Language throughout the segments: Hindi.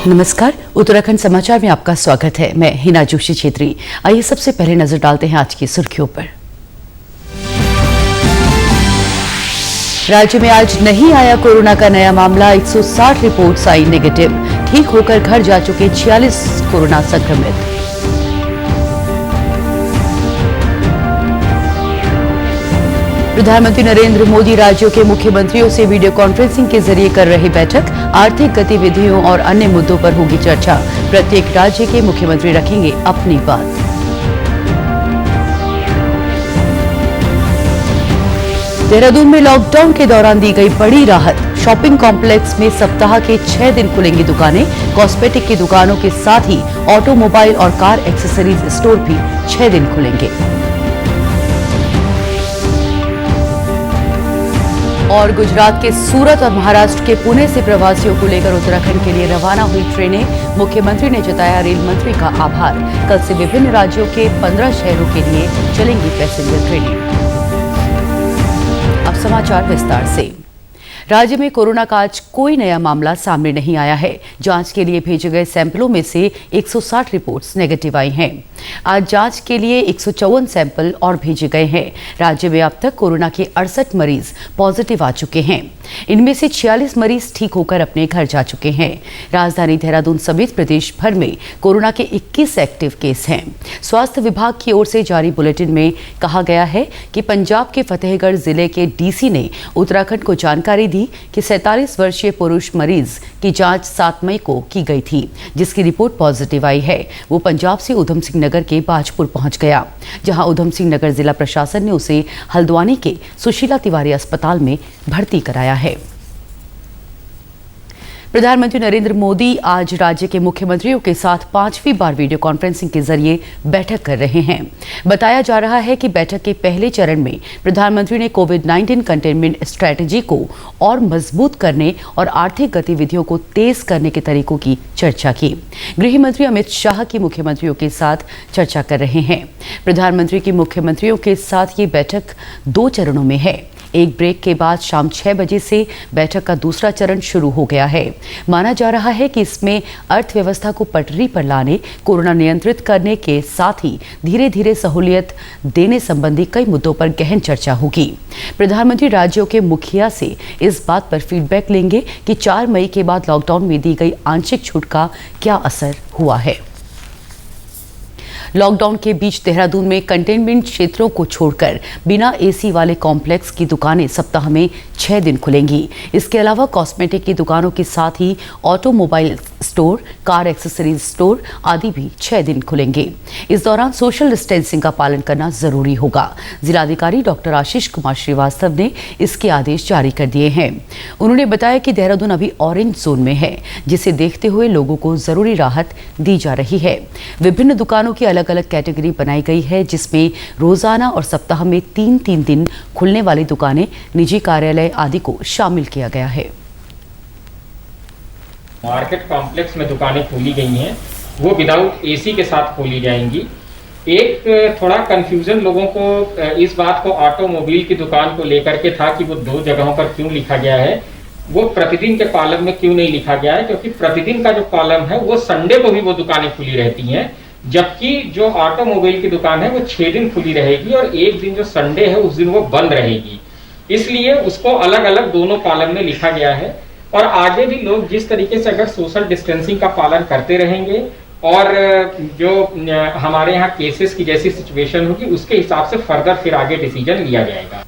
नमस्कार, उत्तराखंड समाचार में आपका स्वागत है। मैं हिना जोशी छेत्री। आइए सबसे पहले नजर डालते हैं आज की सुर्खियों पर। राज्य में आज नहीं आया कोरोना का नया मामला, 160 रिपोर्ट्स आई नेगेटिव। ठीक होकर घर जा चुके 46 कोरोना संक्रमित। प्रधानमंत्री नरेंद्र मोदी राज्यों के मुख्यमंत्रियों से वीडियो कॉन्फ्रेंसिंग के जरिए कर रहे बैठक। आर्थिक गतिविधियों और अन्य मुद्दों पर होगी चर्चा। प्रत्येक राज्य के मुख्यमंत्री रखेंगे अपनी बात। देहरादून में लॉकडाउन के दौरान दी गई बड़ी राहत। शॉपिंग कॉम्प्लेक्स में सप्ताह के 6 दिन खुलेंगी दुकानें। कॉस्मेटिक की दुकानों के साथ ही ऑटोमोबाइल और कार एक्सेसरीज स्टोर भी 6 दिन खुलेंगे। और गुजरात के सूरत और महाराष्ट्र के पुणे से प्रवासियों को लेकर उत्तराखंड के लिए रवाना हुई ट्रेनें। मुख्यमंत्री ने जताया रेल मंत्री का आभार। कल से विभिन्न राज्यों के 15 शहरों के लिए चलेंगी पैसेंजर ट्रेनें। अब समाचार विस्तार से। राज्य में कोरोना का आज कोई नया मामला सामने नहीं आया है। जांच के लिए भेजे गए सैंपलों में से 160 रिपोर्ट्स नेगेटिव आई हैं। आज जांच के लिए 154 सैंपल और भेजे गए हैं। राज्य में अब तक कोरोना के 68 मरीज पॉजिटिव आ चुके हैं। इनमें से 46 मरीज ठीक होकर अपने घर जा चुके हैं। राजधानी देहरादून समेत प्रदेश भर में कोरोना के 21 एक्टिव केस हैं। स्वास्थ्य विभाग की ओर से जारी बुलेटिन में कहा गया है कि पंजाब के फतेहगढ़ जिले के डीसी ने उत्तराखंड को जानकारी दी कि 47 वर्षीय पुरुष मरीज की जांच 7 मई को की गई थी, जिसकी रिपोर्ट पॉजिटिव आई है। वो पंजाब से उधम सिंह नगर के बाजपुर पहुंच गया, जहां उधम सिंह नगर जिला प्रशासन ने उसे हल्द्वानी के सुशीला तिवारी अस्पताल में भर्ती कराया है। प्रधानमंत्री नरेंद्र मोदी आज राज्य के मुख्यमंत्रियों के साथ 5वीं बार वीडियो कॉन्फ्रेंसिंग के जरिए बैठक कर रहे हैं। बताया जा रहा है कि बैठक के पहले चरण में प्रधानमंत्री ने कोविड-19 कंटेनमेंट स्ट्रेटजी को और मजबूत करने और आर्थिक गतिविधियों को तेज करने के तरीकों की चर्चा की। गृह मंत्री अमित शाह की मुख्यमंत्रियों के साथ चर्चा कर रहे हैं। प्रधानमंत्री की मुख्यमंत्रियों के साथ ये बैठक 2 चरणों में है। एक ब्रेक के बाद शाम 6 बजे से बैठक का दूसरा चरण शुरू हो गया है। माना जा रहा है कि इसमें अर्थव्यवस्था को पटरी पर लाने, कोरोना नियंत्रित करने के साथ ही धीरे धीरे सहूलियत देने संबंधी कई मुद्दों पर गहन चर्चा होगी। प्रधानमंत्री राज्यों के मुखिया से इस बात पर फीडबैक लेंगे कि 4 मई के बाद लॉकडाउन में दी गई आंशिक छूट का क्या असर हुआ है। लॉकडाउन के बीच देहरादून में कंटेनमेंट क्षेत्रों को छोड़कर बिना एसी वाले कॉम्प्लेक्स की दुकानें सप्ताह में 6 दिन खुलेंगी। इसके अलावा कॉस्मेटिक की दुकानों के साथ ही automobile store, car accessories store आदि भी 6 दिन खुलेंगे। इस दौरान सोशल डिस्टेंसिंग का पालन करना जरूरी होगा। जिलाधिकारी डॉक्टर आशीष कुमार श्रीवास्तव ने इसके आदेश जारी कर दिए हैं। उन्होंने बताया कि देहरादून अभी ऑरेंज जोन में है, जिसे देखते हुए लोगों को जरूरी राहत दी जा रही है। विभिन्न दुकानों की अलग अलग कैटेगरी बनाई गई है, जिसमें रोजाना और सप्ताह में 3-3 दिन खुलने वाली दुकानें, निजी कार्यालय आदि को शामिल किया गया है। मार्केट कॉम्प्लेक्स में दुकानें खोली गई हैं, वो विदाउट एसी के साथ खोली जाएंगी। एक थोड़ा कंफ्यूजन लोगों को इस बात को ऑटोमोबाइल की दुकान को लेकर के था कि वो 2 जगहों पर क्यों लिखा गया है, वो प्रतिदिन के कॉलम में क्यों नहीं लिखा गया है, क्योंकि प्रतिदिन का जो कॉलम है वो संडे को भी वो दुकानें खुली रहती हैं, जबकि जो ऑटोमोबाइल की दुकान है वो 6 दिन खुली रहेगी और एक दिन जो संडे है उस दिन वो बंद रहेगी। इसलिए उसको अलग अलग दोनों कॉलम में लिखा गया है। और आगे भी लोग जिस तरीके से अगर सोशल डिस्टेंसिंग का पालन करते रहेंगे और जो हमारे यहाँ केसेस की जैसी सिचुएशन होगी उसके हिसाब से फर्दर फिर आगे डिसीजन लिया जाएगा।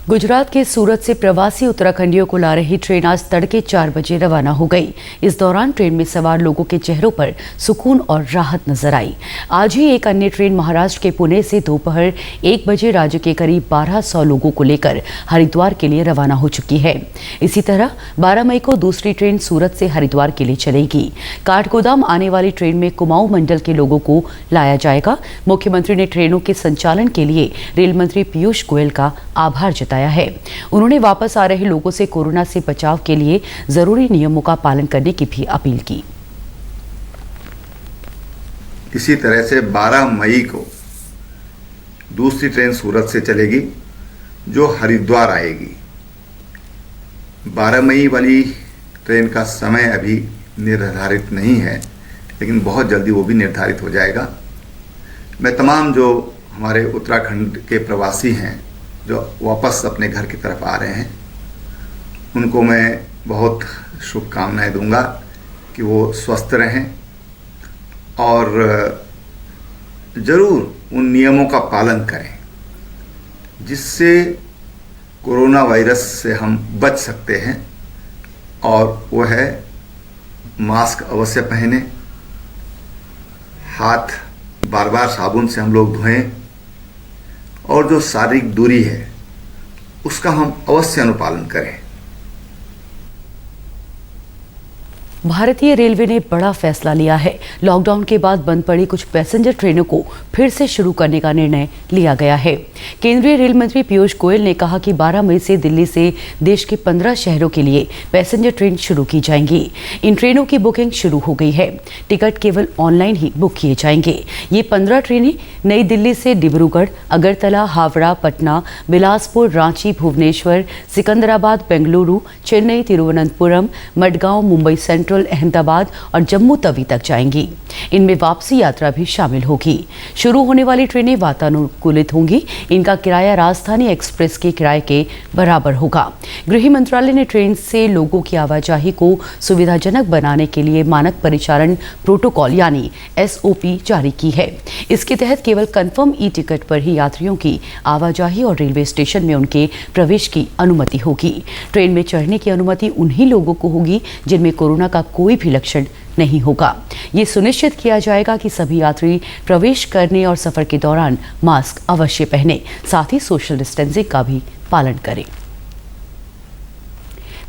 गुजरात के सूरत से प्रवासी उत्तराखंडियों को ला रही ट्रेन आज तड़के 4 बजे रवाना हो गई। इस दौरान ट्रेन में सवार लोगों के चेहरों पर सुकून और राहत नजर आई। आज ही एक अन्य ट्रेन महाराष्ट्र के पुणे से दोपहर 1 बजे राज्य के करीब 1200 लोगों को लेकर हरिद्वार के लिए रवाना हो चुकी है। इसी तरह 12 मई को दूसरी ट्रेन सूरत से हरिद्वार के लिए चलेगी। काठगोदाम आने वाली ट्रेन में कुमाऊं मंडल के लोगों को लाया जाएगा। मुख्यमंत्री ने ट्रेनों के संचालन के लिए रेल मंत्री पीयूष गोयल का आभार जताया है। उन्होंने वापस आ रहे लोगों से कोरोना से बचाव के लिए जरूरी नियमों का पालन करने की भी अपील की। इसी तरह से 12 मई को दूसरी ट्रेन सूरत से चलेगी जो हरिद्वार आएगी। 12 मई वाली ट्रेन का समय अभी निर्धारित नहीं है, लेकिन बहुत जल्दी वो भी निर्धारित हो जाएगा। मैं तमाम जो हमारे उत्तराखंड के प्रवासी हैं जो वापस अपने घर की तरफ आ रहे हैं, उनको मैं बहुत शुभकामनाएं दूंगा कि वो स्वस्थ रहें और ज़रूर उन नियमों का पालन करें जिससे कोरोना वायरस से हम बच सकते हैं, और वो है मास्क अवश्य पहने, हाथ बार बार साबुन से हम लोग धोएं, और जो शारीरिक दूरी है उसका हम अवश्य अनुपालन करें। भारतीय रेलवे ने बड़ा फैसला लिया है। लॉकडाउन के बाद बंद पड़ी कुछ पैसेंजर ट्रेनों को फिर से शुरू करने का निर्णय लिया गया है। केंद्रीय रेल मंत्री पीयूष गोयल ने कहा कि 12 मई से दिल्ली से देश के 15 शहरों के लिए पैसेंजर ट्रेन शुरू की जाएंगी। इन ट्रेनों की बुकिंग शुरू हो गई है। टिकट केवल ऑनलाइन ही बुक किए जाएंगे। ये 15 ट्रेनें नई दिल्ली से डिब्रूगढ़, अगरतला, हावड़ा, पटना, बिलासपुर, रांची, भुवनेश्वर, सिकंदराबाद, बेंगलुरु, चेन्नई, तिरुवनंतपुरम, मडगांव, मुंबई सेंट्रल, अहमदाबाद और जम्मू तवी तक जाएंगी। इनमें वापसी यात्रा भी शामिल होगी। शुरू होने वाली ट्रेनें वातानुकूलित होंगी। इनका किराया राजधानी एक्सप्रेस के किराए के बराबर होगा। गृह मंत्रालय ने ट्रेन से लोगों की आवाजाही को सुविधाजनक बनाने के लिए मानक परिचालन प्रोटोकॉल यानी SOP जारी की है। इसके तहत केवल कंफर्म टिकट पर ही यात्रियों की आवाजाही और रेलवे स्टेशन में उनके प्रवेश की अनुमति होगी। ट्रेन में चढ़ने की अनुमति उन्हीं लोगों को होगी जिनमें कोरोना का कोई भी लक्षण नहीं होगा। ये सुनिश्चित किया जाएगा कि सभी यात्री प्रवेश करने और सफर के दौरान मास्क अवश्य पहने, साथ ही सोशल डिस्टेंसिंग का भी पालन करें।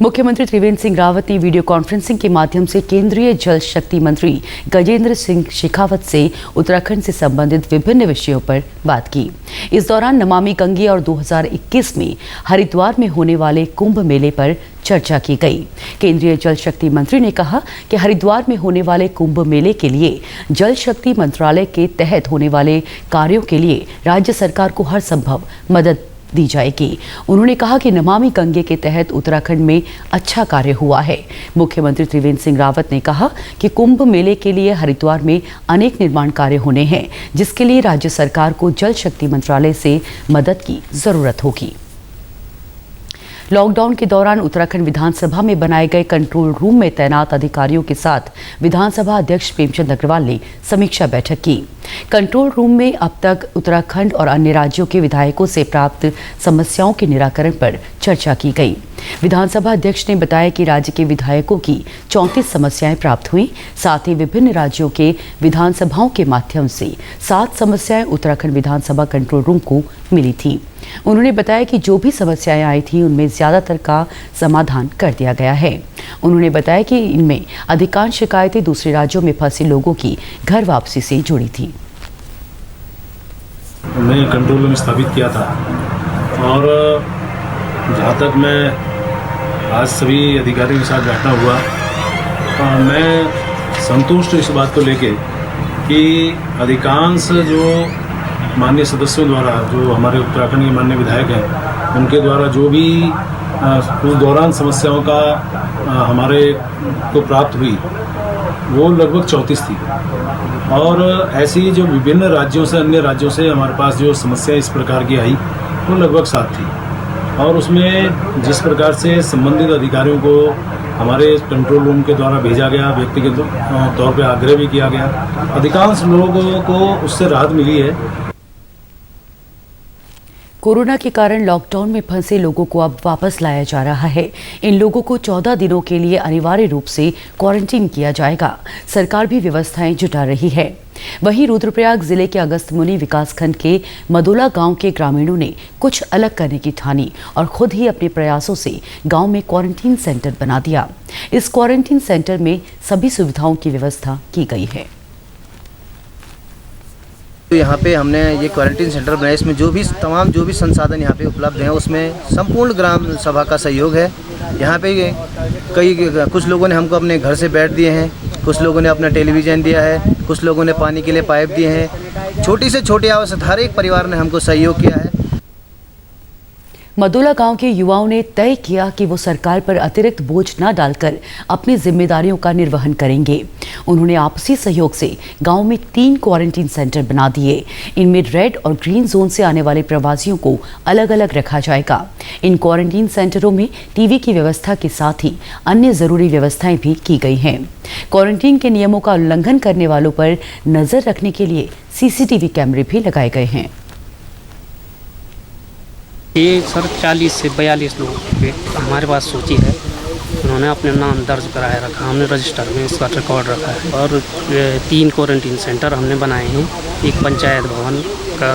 मुख्यमंत्री त्रिवेंद्र सिंह रावत ने वीडियो कॉन्फ्रेंसिंग के माध्यम से केंद्रीय जल शक्ति मंत्री गजेंद्र सिंह शेखावत से उत्तराखंड से संबंधित विभिन्न विषयों पर बात की। इस दौरान नमामि गंगे और 2021 में हरिद्वार में होने वाले कुंभ मेले पर चर्चा की गई। केंद्रीय जल शक्ति मंत्री ने कहा कि हरिद्वार में होने वाले कुंभ मेले के लिए जल शक्ति मंत्रालय के तहत होने वाले कार्यों के लिए राज्य सरकार को हर संभव मदद दी जाएगी। उन्होंने कहा कि नमामि गंगे के तहत उत्तराखंड में अच्छा कार्य हुआ है। मुख्यमंत्री त्रिवेंद्र सिंह रावत ने कहा कि कुंभ मेले के लिए हरिद्वार में अनेक निर्माण कार्य होने हैं, जिसके लिए राज्य सरकार को जल शक्ति मंत्रालय से मदद की जरूरत होगी। लॉकडाउन के दौरान उत्तराखंड विधानसभा में बनाए गए कंट्रोल रूम में तैनात अधिकारियों के साथ विधानसभा अध्यक्ष प्रेमचंद अग्रवाल ने समीक्षा बैठक की। कंट्रोल रूम में अब तक उत्तराखंड और अन्य राज्यों के विधायकों से प्राप्त समस्याओं के निराकरण पर चर्चा की गई। विधानसभा अध्यक्ष ने बताया कि राज्य के विधायकों की 34 समस्याएं प्राप्त हुई। साथ ही विभिन्न राज्यों के विधानसभाओं के माध्यम से 7 समस्याएं उत्तराखंड विधानसभा कंट्रोल रूम को मिली थी। उन्होंने बताया कि जो भी समस्याएं आई थी उनमें ज्यादातर का समाधान कर दिया गया है। उन्होंने बताया कि इनमें अधिकांश शिकायतें दूसरे राज्यों में फंसे लोगों की घर वापसी से जुड़ी थी। हमने कंट्रोल रूम स्थापित किया था और जहाँ तक मैं आज सभी अधिकारियों के साथ बैठना हुआ, मैं संतुष्ट इस बात को लेके कि अधिकांश जो माननीय सदस्यों द्वारा, जो हमारे उत्तराखंड के माननीय विधायक हैं, उनके द्वारा जो भी उस दौरान समस्याओं का हमारे को प्राप्त हुई वो लगभग 34 थी। और ऐसी जो विभिन्न राज्यों से, अन्य राज्यों से हमारे पास जो समस्याएं इस प्रकार की आई वो लगभग 7 थी। और उसमें जिस प्रकार से संबंधित अधिकारियों को हमारे कंट्रोल रूम के द्वारा भेजा गया, व्यक्तिगत तौर पे आग्रह भी किया गया, अधिकांश लोगों को उससे राहत मिली है। कोरोना के कारण लॉकडाउन में फंसे लोगों को अब वापस लाया जा रहा है। इन लोगों को 14 दिनों के लिए अनिवार्य रूप से क्वारंटीन किया जाएगा। सरकार भी व्यवस्थाएं जुटा रही है। वहीं रुद्रप्रयाग जिले के अगस्त्यमुनि विकासखंड के मदोला गांव के ग्रामीणों ने कुछ अलग करने की ठानी और खुद ही अपने प्रयासों से गांव में क्वारंटीन सेंटर बना दिया। इस क्वारंटीन सेंटर में सभी सुविधाओं की व्यवस्था की गई है। तो यहाँ पे हमने ये क्वारंटीन सेंटर बनाया। इसमें जो भी संसाधन यहाँ पे उपलब्ध हैं, उसमें संपूर्ण ग्राम सभा का सहयोग है। यहाँ पे कुछ लोगों ने हमको अपने घर से बेड दिए हैं, कुछ लोगों ने अपना टेलीविज़न दिया है, कुछ लोगों ने पानी के लिए पाइप दिए हैं। छोटी से छोटी आवश्यकता हर एक परिवार ने हमको सहयोग किया है। मदोला गांव के युवाओं ने तय किया कि वो सरकार पर अतिरिक्त बोझ न डालकर अपनी जिम्मेदारियों का निर्वहन करेंगे। उन्होंने आपसी सहयोग से गांव में 3 क्वारंटीन सेंटर बना दिए। इनमें रेड और ग्रीन जोन से आने वाले प्रवासियों को अलग अलग रखा जाएगा। इन क्वारंटीन सेंटरों में टीवी की व्यवस्था के साथ ही अन्य जरूरी व्यवस्थाएं भी की गई हैं। क्वारंटीन के नियमों का उल्लंघन करने वालों पर नजर रखने के लिए सीसीटीवी कैमरे भी लगाए गए हैं। ये सर 40 से 42 लोगों की हमारे पास सूची है। उन्होंने अपने नाम दर्ज कराए रखा, हमने रजिस्टर में इसका रिकॉर्ड रखा है। और 3 क्वारंटीन सेंटर हमने बनाए हैं। एक पंचायत भवन का,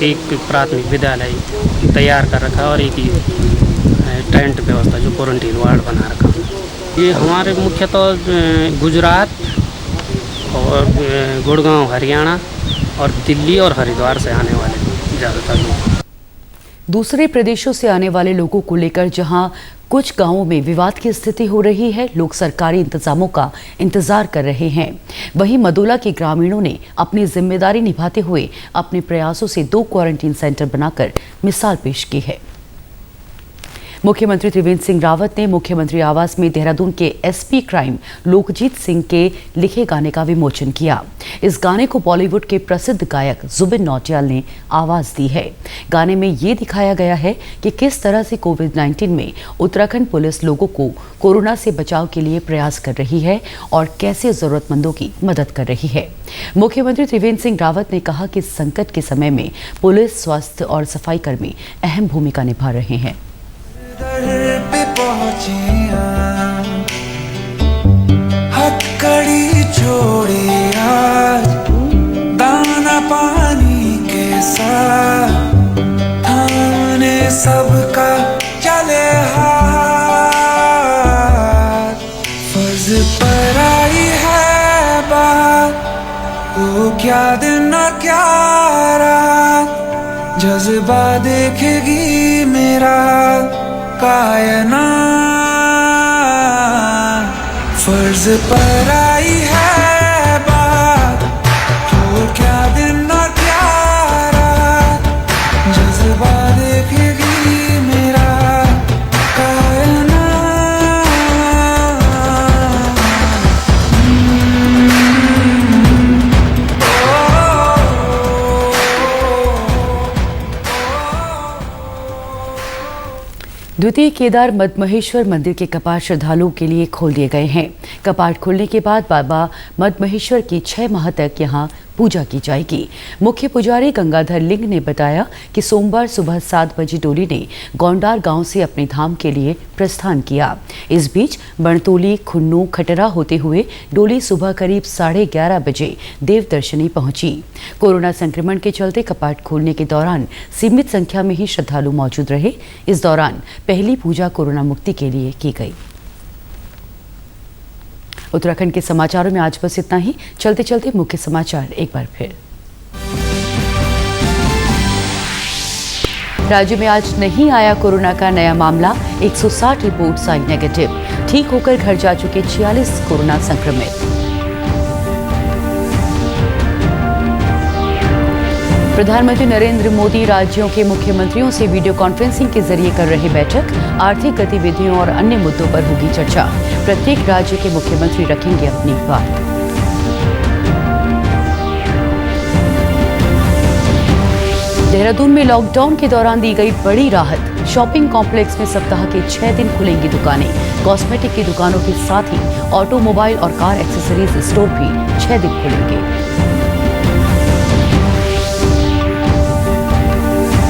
एक प्राथमिक विद्यालय तैयार कर रखा और एक टेंट व्यवस्था जो क्वारंटीन वार्ड बना रखा। ये हमारे मुख्यतः गुजरात और गुड़गांव हरियाणा और दिल्ली और हरिद्वार से आने वाले ज़्यादातर लोग। दूसरे प्रदेशों से आने वाले लोगों को लेकर जहां कुछ गांवों में विवाद की स्थिति हो रही है, लोग सरकारी इंतजामों का इंतजार कर रहे हैं। वहीं मदोला के ग्रामीणों ने अपनी जिम्मेदारी निभाते हुए अपने प्रयासों से 2 क्वारंटीन सेंटर बनाकर मिसाल पेश की है। मुख्यमंत्री त्रिवेंद्र सिंह रावत ने मुख्यमंत्री आवास में देहरादून के एसपी क्राइम लोकजीत सिंह के लिखे गाने का विमोचन किया। इस गाने को बॉलीवुड के प्रसिद्ध गायक जुबिन नौटियाल ने आवाज दी है। गाने में ये दिखाया गया है कि किस तरह से कोविड-19 में उत्तराखंड पुलिस लोगों को कोरोना से बचाव के लिए प्रयास कर रही है और कैसे जरूरतमंदों की मदद कर रही है। मुख्यमंत्री त्रिवेंद्र सिंह रावत ने कहा कि संकट के समय में पुलिस, स्वास्थ्य और सफाई कर्मी अहम भूमिका निभा रहे हैं। पे पहुंचिया हथकड़ी छोड़े आज दाना पानी के साथ थाने सबका चले हाथ। फर्ज पर आई है बात तो क्या दिन न क्या रात, जज्बा देखेगी मेरा कायना। फर्ज पर आई है बात तो क्या दिन न क्या रात, जज्बा देखेगी मेरा कायना। द्वितीय केदार मदमहेश्वर मंदिर के कपाट श्रद्धालुओं के लिए खोल दिए गए हैं। कपाट खुलने के बाद बाबा मदमहेश्वर की 6 माह तक यहां पूजा की जाएगी। मुख्य पुजारी गंगाधर लिंग ने बताया कि सोमवार सुबह 7 बजे डोली ने गोंडार गांव से अपने धाम के लिए प्रस्थान किया। इस बीच बणतोली, खुन्नू, खटरा होते हुए डोली सुबह करीब 11:30 बजे देवदर्शनी पहुंची। कोरोना संक्रमण के चलते कपाट खोलने के दौरान सीमित संख्या में ही श्रद्धालु मौजूद रहे। इस दौरान पहली पूजा कोरोना मुक्ति के लिए की गई। उत्तराखंड के समाचारों में आज बस इतना ही। चलते चलते मुख्य समाचार एक बार फिर। राज्य में आज नहीं आया कोरोना का नया मामला, 160 रिपोर्ट्स आई नेगेटिव। ठीक होकर घर जा चुके 46 कोरोना संक्रमित। प्रधानमंत्री नरेंद्र मोदी राज्यों के मुख्यमंत्रियों से वीडियो कॉन्फ्रेंसिंग के जरिए कर रहे बैठक। आर्थिक गतिविधियों और अन्य मुद्दों पर होगी चर्चा। प्रत्येक राज्य के मुख्यमंत्री रखेंगे अपनी बात। देहरादून में लॉकडाउन के दौरान दी गई बड़ी राहत। शॉपिंग कॉम्प्लेक्स में सप्ताह के 6 दिन खुलेंगी दुकानें। कॉस्मेटिक की दुकानों के साथ ही ऑटोमोबाइल और कार एक्सेसरीज स्टोर भी 6 दिन खुलेंगे।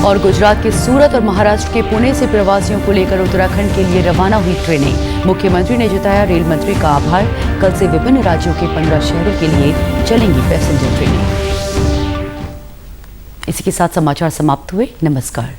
और गुजरात के सूरत और महाराष्ट्र के पुणे से प्रवासियों को लेकर उत्तराखंड के लिए रवाना हुई ट्रेनें। मुख्यमंत्री ने जताया रेल मंत्री का आभार। कल से विभिन्न राज्यों के 15 शहरों के लिए चलेंगी पैसेंजर ट्रेनें। इसी के साथ समाचार समाप्त हुए। नमस्कार।